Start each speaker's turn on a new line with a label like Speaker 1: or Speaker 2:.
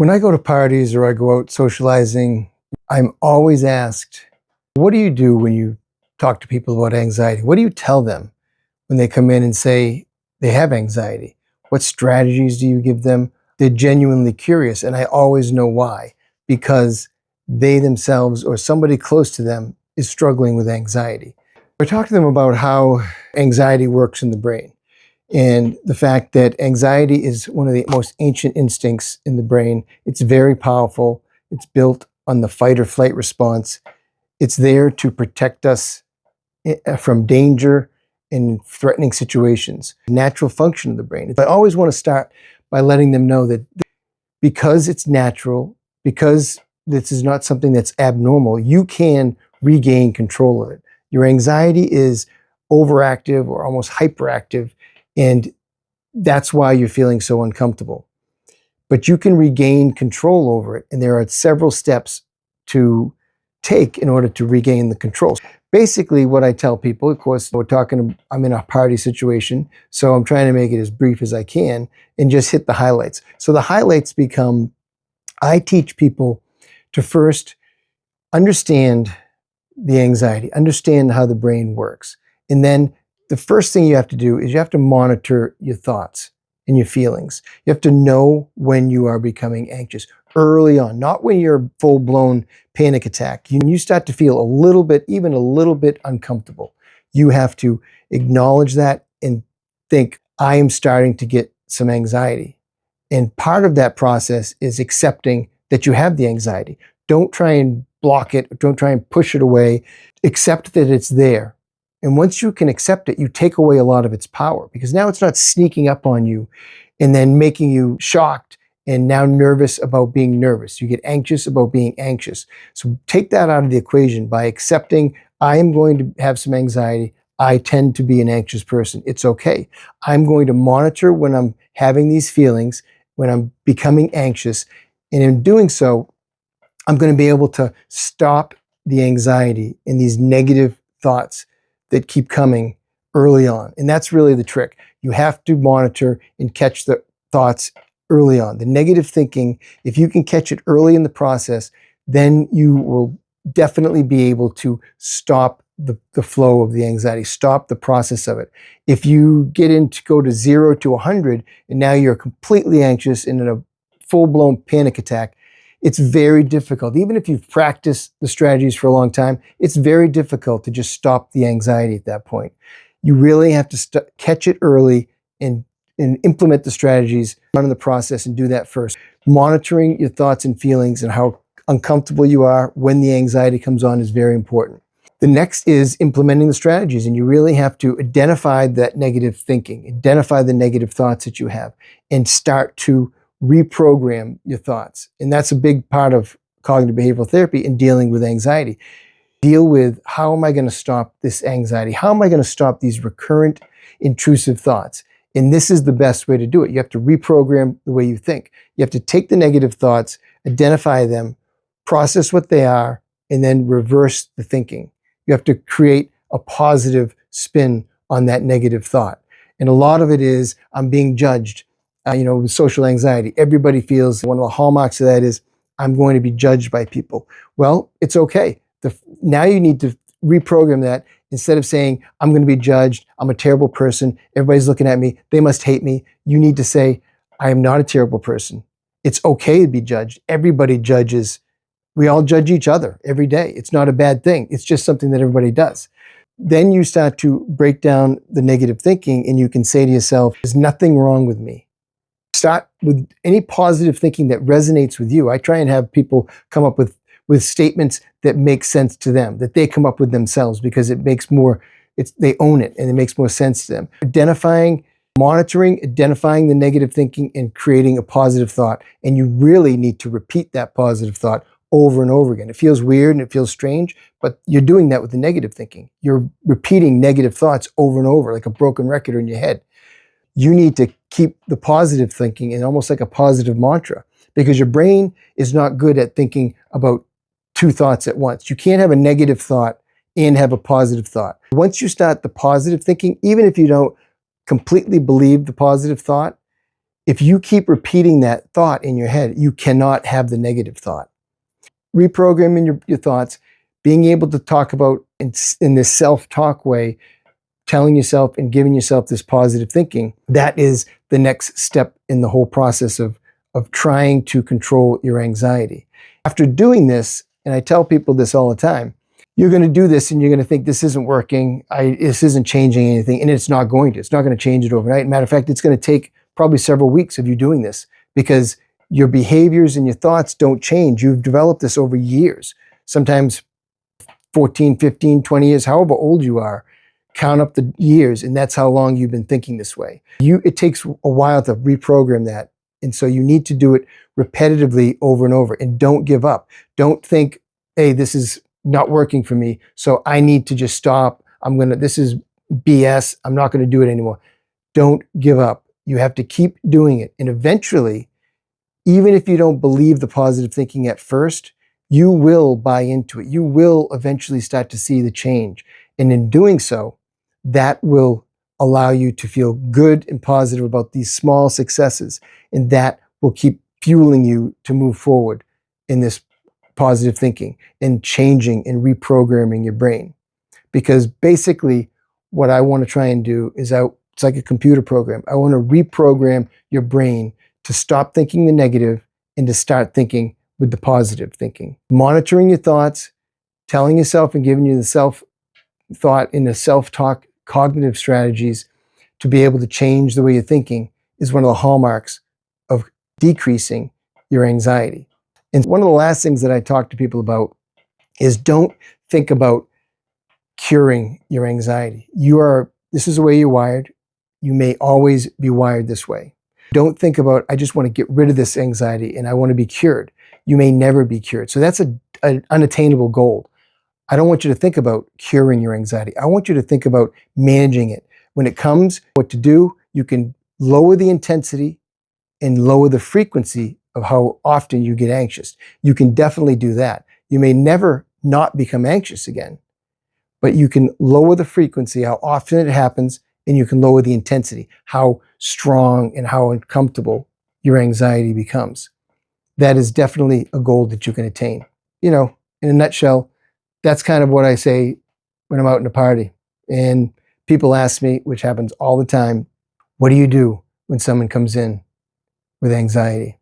Speaker 1: When I go to parties or I go out socializing, I'm always asked, what do you do when you talk to people about anxiety? What do you tell them when they come in and say they have anxiety? What strategies do you give them? They're genuinely curious, and I always know why. Because they themselves or somebody close to them is struggling with anxiety. I talk to them about how anxiety works in the brain, and the fact that anxiety is one of the most ancient instincts in the brain. It's very powerful. It's built on the fight or flight response. It's there to protect us from danger in threatening situations. Natural function of the brain. I always want to start by letting them know that because it's natural, because this is not something that's abnormal, you can regain control of it. Your anxiety is overactive or almost hyperactive, and that's why you're feeling so uncomfortable. But you can regain control over it, and there are several steps to take in order to regain the control. Basically, what I tell people, of course, I'm in a party situation, so I'm trying to make it as brief as I can and just hit the highlights. So the highlights become, I teach people to first understand the anxiety, understand how the brain works. And then the first thing you have to do is you have to monitor your thoughts and your feelings. You have to know when you are becoming anxious early on, not when you're full-blown panic attack. When you start to feel even a little bit uncomfortable, you have to acknowledge that and think, I am starting to get some anxiety. And part of that process is accepting that you have the anxiety. Don't try and block it. Don't try and push it away. Accept that it's there. And once you can accept it, you take away a lot of its power, because now it's not sneaking up on you and then making you shocked and now nervous about being nervous. You get anxious about being anxious. So take that out of the equation by accepting, I am going to have some anxiety. I tend to be an anxious person. It's okay. I'm going to monitor when I'm having these feelings, when I'm becoming anxious. And in doing so, I'm going to be able to stop the anxiety and these negative thoughts that keep coming early on. And that's really the trick. You have to monitor and catch the thoughts early on. The negative thinking, if you can catch it early in the process, then you will definitely be able to stop the flow of the anxiety, stop the process of it. If you go to 0 to 100 and now you're completely anxious and in a full-blown panic attack, it's very difficult. Even if you've practiced the strategies for a long time, it's very difficult to just stop the anxiety at that point. You really have to catch it early and implement the strategies, run the process, and do that first. Monitoring your thoughts and feelings and how uncomfortable you are when the anxiety comes on is very important. The next is implementing the strategies, and you really have to identify that negative thinking, identify the negative thoughts that you have, and start to reprogram your thoughts. And that's a big part of cognitive behavioral therapy in dealing with anxiety. Deal with, how am I going to stop this anxiety? How am I going to stop these recurrent intrusive thoughts? And this is the best way to do it. You have to reprogram the way you think. You have to take the negative thoughts, identify them, process what they are, and then reverse the thinking. You have to create a positive spin on that negative thought. And a lot of it is, I'm being judged. With social anxiety, everybody feels one of the hallmarks of that is, I'm going to be judged by people. Well, it's okay. Now you need to reprogram that. Instead of saying, I'm going to be judged, I'm a terrible person, everybody's looking at me, they must hate me, you need to say, I am not a terrible person. It's okay to be judged. Everybody judges. We all judge each other every day. It's not a bad thing. It's just something that everybody does. Then you start to break down the negative thinking, and you can say to yourself, there's nothing wrong with me. Start with any positive thinking that resonates with you. I try and have people come up with statements that make sense to them, that they come up with themselves, because they own it and it makes more sense to them. Monitoring, identifying the negative thinking and creating a positive thought. And you really need to repeat that positive thought over and over again. It feels weird and it feels strange, but you're doing that with the negative thinking. You're repeating negative thoughts over and over like a broken record in your head. You need to keep the positive thinking in almost like a positive mantra, because your brain is not good at thinking about two thoughts at once. You can't have a negative thought and have a positive thought. Once you start the positive thinking, even if you don't completely believe the positive thought, If you keep repeating that thought in your head, you cannot have the negative thought. Reprogramming your thoughts, being able to talk about in this self-talk way, telling yourself and giving yourself this positive thinking, that is the next step in the whole process of trying to control your anxiety. After doing this, and I tell people this all the time, you're going to do this and you're going to think this isn't working, this isn't changing anything, and it's not going to. It's not going to change it overnight. Matter of fact, it's going to take probably several weeks of you doing this because your behaviors and your thoughts don't change. You've developed this over years, sometimes 14, 15, 20 years, however old you are. Count up the years, and that's how long you've been thinking this way. It takes a while to reprogram that. And so you need to do it repetitively over and over, and don't give up. Don't think, hey, this is not working for me, so I need to just stop. This is BS. I'm not going to do it anymore. Don't give up. You have to keep doing it. And eventually, even if you don't believe the positive thinking at first, you will buy into it. You will eventually start to see the change. And in doing so, that will allow you to feel good and positive about these small successes. And that will keep fueling you to move forward in this positive thinking and changing and reprogramming your brain. Because basically, what I want to try and do is it's like a computer program. I want to reprogram your brain to stop thinking the negative and to start thinking with the positive thinking. Monitoring your thoughts, telling yourself and giving you the self-thought in the self-talk cognitive strategies to be able to change the way you're thinking is one of the hallmarks of decreasing your anxiety. And one of the last things that I talk to people about is don't think about curing your anxiety. This is the way you're wired. You may always be wired this way. Don't think about, I just want to get rid of this anxiety and I want to be cured. You may never be cured. So that's an unattainable goal. I don't want you to think about curing your anxiety. I want you to think about managing it. When it comes, what to do, you can lower the intensity and lower the frequency of how often you get anxious. You can definitely do that. You may never not become anxious again, but you can lower the frequency, how often it happens, and you can lower the intensity, how strong and how uncomfortable your anxiety becomes. That is definitely a goal that you can attain. In a nutshell, that's kind of what I say when I'm out in a party. And people ask me, which happens all the time, what do you do when someone comes in with anxiety?